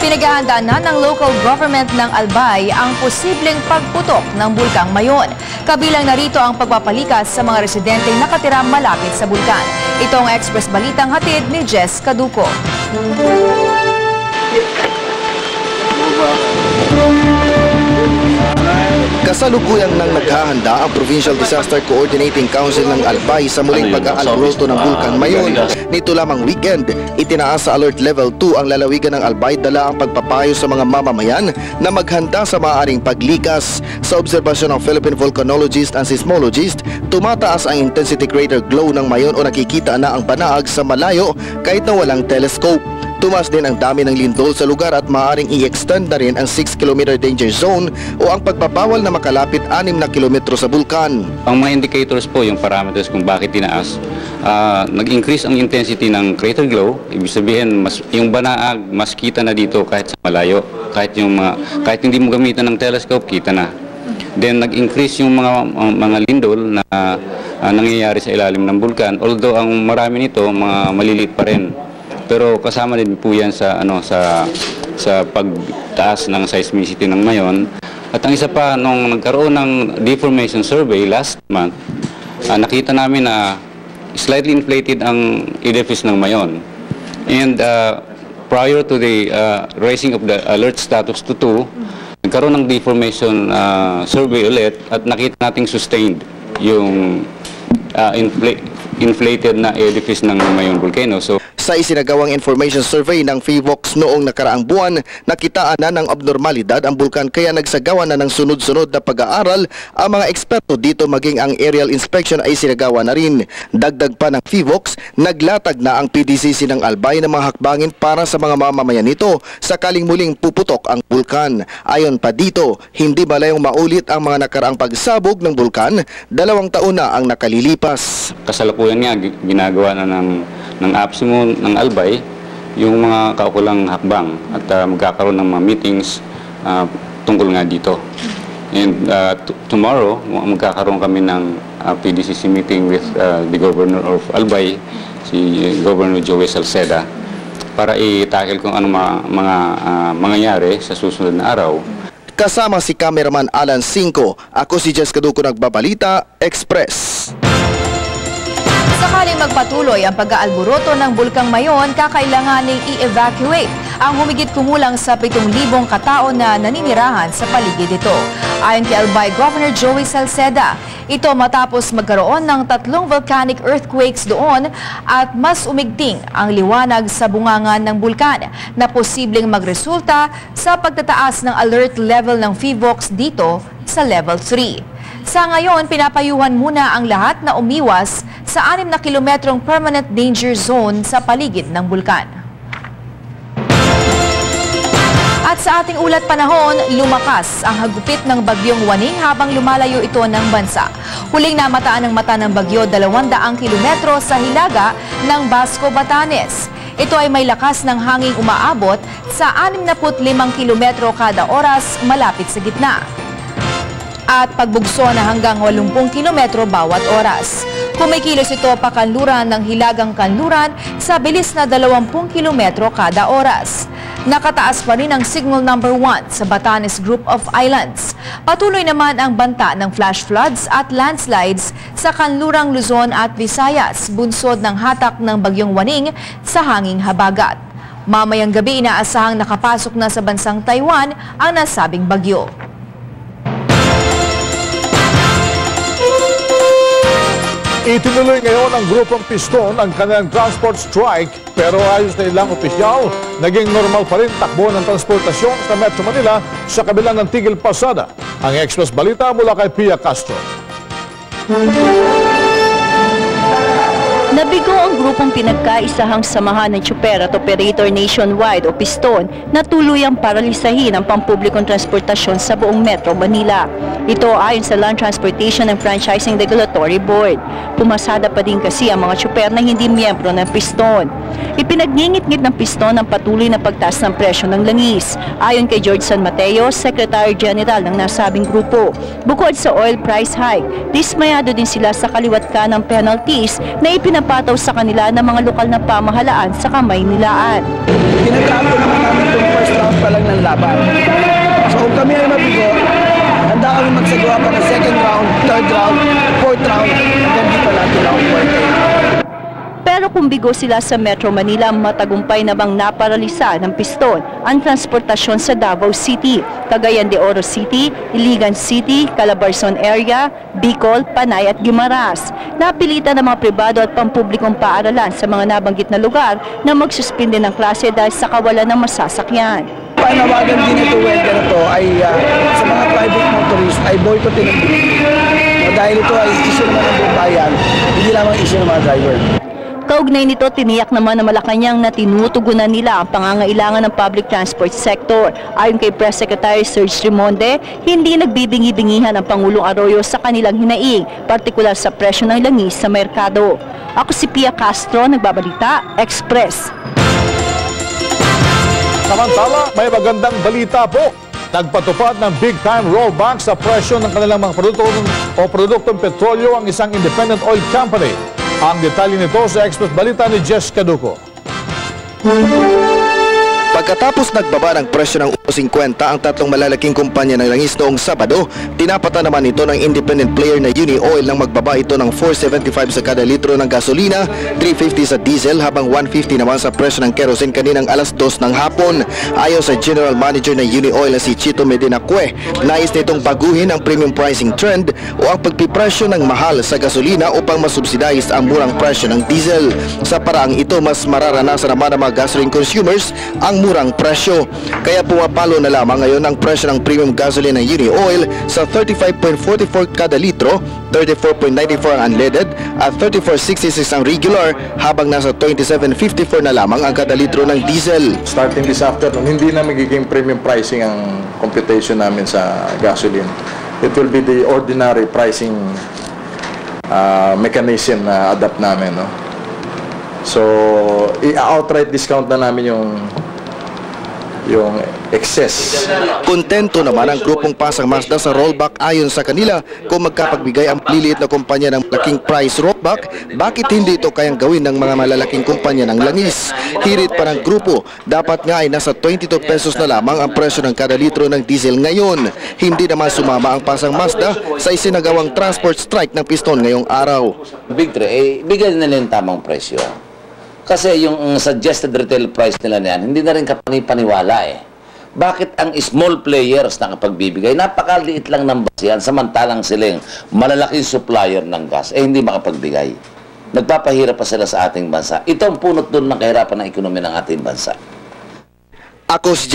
Pinaghahandaan na ng local government ng Albay ang posibleng pagputok ng Bulkang Mayon. Kabilang narito ang pagpapalikas sa mga residenteng nakatira malapit sa bulkan. Ito ang Express Balitang hatid ni Jess Caduco. Kasalukuyang nang naghahanda ang Provincial Disaster Coordinating Council ng Albay sa muling pag-aalboroto ng Bulkan Mayon. Nito lamang weekend, itinaas sa Alert Level 2 ang lalawigan ng Albay dala ang pagpapayo sa mga mamamayan na maghanda sa maaaring paglikas. Sa obserbasyon ng Philippine Volcanologist and Seismologist, tumataas ang intensity crater glow ng Mayon o nakikita na ang banaag sa malayo kahit na walang telescope. Tumas din ang dami ng lindol sa lugar at maaaring i-extend na rin ang 6-kilometer danger zone o ang pagbabawal na makalapit 6 na kilometro sa bulkan. Ang mga indicators po, yung parameters kung bakit tinaas, nag-increase ang intensity ng crater glow. Ibig sabihin, yung banaag mas kita na dito kahit sa malayo. Kahit hindi mo gamitan ng telescope, kita na. Then nag-increase yung mga lindol na nangyayari sa ilalim ng bulkan. Although ang marami nito, mga maliliit pa rin. Pero kasama din po yan sa pagtaas ng seismicity ng Mayon. At ang isa pa, nung nagkaroon ng deformation survey last month, nakita namin na slightly inflated ang edifice ng Mayon. And prior to the raising of the alert status to 2, nagkaroon ng deformation survey ulit at nakita nating sustained yung inflated na edifice ng Mayon volcano. So, sa isinagawang information survey ng PHIVOX noong nakaraang buwan, nakitaan na ng abnormalidad ang bulkan kaya nagsagawa na ng sunod-sunod na pag-aaral ang mga eksperto dito, maging ang aerial inspection ay sinagawa na rin. Dagdag pa ng PHIVOX, naglatag na ang PDCC ng Albay ng mga hakbangin para sa mga mamamayan nito sakaling muling puputok ang bulkan. Ayon pa dito, hindi malayong maulit ang mga nakaraang pagsabog ng bulkan, 2 taon na ang nakalilipas. Kasalukuyan nga, ginagawa na ng APSIMO ng Albay yung mga kaukulang hakbang at magkakaroon ng mga meetings tungkol nga dito. And tomorrow, magkakaroon kami ng PDCC meeting with the Governor of Albay, si Governor Joey Salceda, para i-tackle kung ano mga mangyayari sa susunod na araw. Kasama si cameraman Alan Cinco, ako si Jess Caduco, nagbabalita, Express. Sakaling magpatuloy ang pag-aalboroto ng Bulkang Mayon, kakailanganing i-evacuate ang humigit kumulang sa 7,000 katao na naninirahan sa paligid nito. Ayon kay Albay Governor Joey Salceda, ito matapos magkaroon ng 3 volcanic earthquakes doon at mas umigting ang liwanag sa bungangan ng bulkan na posibleng magresulta sa pagtataas ng alert level ng PHIVOX dito sa level 3. Sa ngayon, pinapayuhan muna ang lahat na umiwas sa 6 na kilometrong permanent danger zone sa paligid ng bulkan. At sa ating ulat panahon, lumakas ang hagupit ng bagyong Waning habang lumalayo ito ng bansa. Huling namataan ng mata ng bagyo 200 kilometro sa hilaga ng Basco, Batanes. Ito ay may lakas ng hanging umaabot sa 65 kilometro kada oras malapit sa gitna, at pagbugso na hanggang 80 kilometro bawat oras. Kumikilos ito pakanluran ng hilagang kanluran sa bilis na 20 kilometro kada oras. Nakataas pa rin ang signal number 1 sa Batanes Group of Islands. Patuloy naman ang banta ng flash floods at landslides sa kanlurang Luzon at Visayas, bunsod ng hatak ng bagyong Waning sa hanging habagat. Mamayang gabi, inaasahang nakapasok na sa bansang Taiwan ang nasabing bagyo. Itinuloy ngayon ng grupong Piston ang kanilang transport strike, pero ayos na ilang opisyal, naging normal pa rin takbo ng transportasyon sa Metro Manila sa kabila ng tigil pasada. Ang Express Balita mula kay Pia Castro. Nabigo ang grupong pinagkaisahang samahan ng Tsuper at Operator Nationwide o Piston na tuluyang paralisahin ang pampublikong transportasyon sa buong Metro Manila. Ito ayon sa Land Transportation and Franchising Regulatory Board. Pumasada pa din kasi ang mga tsuper na hindi miyembro ng Piston. Ipinagningit-ngit ng Piston ang patuloy na pagtaas ng presyo ng langis. Ayon kay George San Mateo, Secretary General ng nasabing grupo, bukod sa oil price hike, dismayado din sila sa kaliwat ka ng penalties na ipinapataw sa kanila ng mga lokal na pamahalaan sa Kamaynilaan. Tinatapon naman namin itong first round laban. So kung kami ay mabigo, handa kami magsagawa pa ng second round, third round, fourth round, hanggang dito natin ang birthday. Pero kung bigo sila sa Metro Manila, matagumpay namang naparalisa ng piston ang transportasyon sa Davao City, Cagayan de Oro City, Iligan City, Calabarzon area, Bicol, Panay at Guimaras. Napilitan ng mga pribado at pampublikong paaralan sa mga nabanggit na lugar na magsuspinde ng klase dahil sa kawalan ng masasakyan. Panawagan din ito welga na to ay sa mga private motorists ay boycottin ng dahil ito ay issue naman ng buong bayan, hindi lamang issue ng mga driver. Kaugnay nito, tiniyak naman ng Malacanang na tinutugunan nila ang pangangailangan ng public transport sector. Ayon kay Press Secretary Serge Rimonde, hindi nagbibingi-bingihan ang Pangulong Arroyo sa kanilang hinaing, partikular sa presyo ng langis sa merkado. Ako si Pia Castro, nagbabalita, Express. Samantala, may magandang balita po. Nagpatupad ng big-time rollback sa presyo ng kanilang mga produktong petrolyo ang isang independent oil company. Ang detalye nito sa Express Balita ni Jessica Duco. Pagkatapos nagbaba ng presyo ng 50 ang tatlong malalaking kumpanya ng langis noong Sabado, tinapatan naman ito ng independent player na Uni Oil nang magbaba ito ng 4.75 sa kada litro ng gasolina, 3.50 sa diesel habang 1.50 naman sa presyo ng kerosene kaninang alas 2 ng hapon. Ayon sa General Manager ng Uni Oil na si Chito Medina Cue, nais nitong baguhin ang premium pricing trend o ang pagpipresyo ng mahal sa gasolina upang masubsidize ang murang presyo ng diesel. Sa paraang ito, mas mararanasan naman ng mga gasoline consumers ang murang presyo. Kaya pumapalo na lamang ngayon ang presyo ng premium gasoline ng Uni Oil sa 35.44 kada litro, 34.94 ang unleaded at 34.66 ang regular, habang nasa 27.54 na lamang ang kada litro ng diesel. Starting this afternoon, hindi na magiging premium pricing ang computation namin sa gasoline. It will be the ordinary pricing mechanism na adapt namin. No? So, i-outright discount na namin yung excess. Kontento naman ang grupong Pasang Mazda sa rollback. Ayon sa kanila, kung magkapagbigay ang liliit na kumpanya ng malaking price rollback, bakit hindi ito kayang gawin ng mga malalaking kumpanya ng langis? Hirit pa ng grupo, dapat nga ay nasa 22 pesos na lamang ang presyo ng kada litro ng diesel ngayon. Hindi naman sumama ang Pasang Mazda sa isinagawang transport strike ng piston ngayong araw. Big Three, bigyan nila yung tamang presyo. Kasi yung suggested retail price nila niyan, hindi na rin kapani-paniwala eh. Bakit ang small players nakapagbibigay? Napakaliit lang ng bus yan, samantalang silang malalaking supplier ng gas, hindi makapagbigay. Nagpapahirap pa sila sa ating bansa. Ito ang punot doon ng kahirapan ng ekonomiya ng ating bansa. Ako si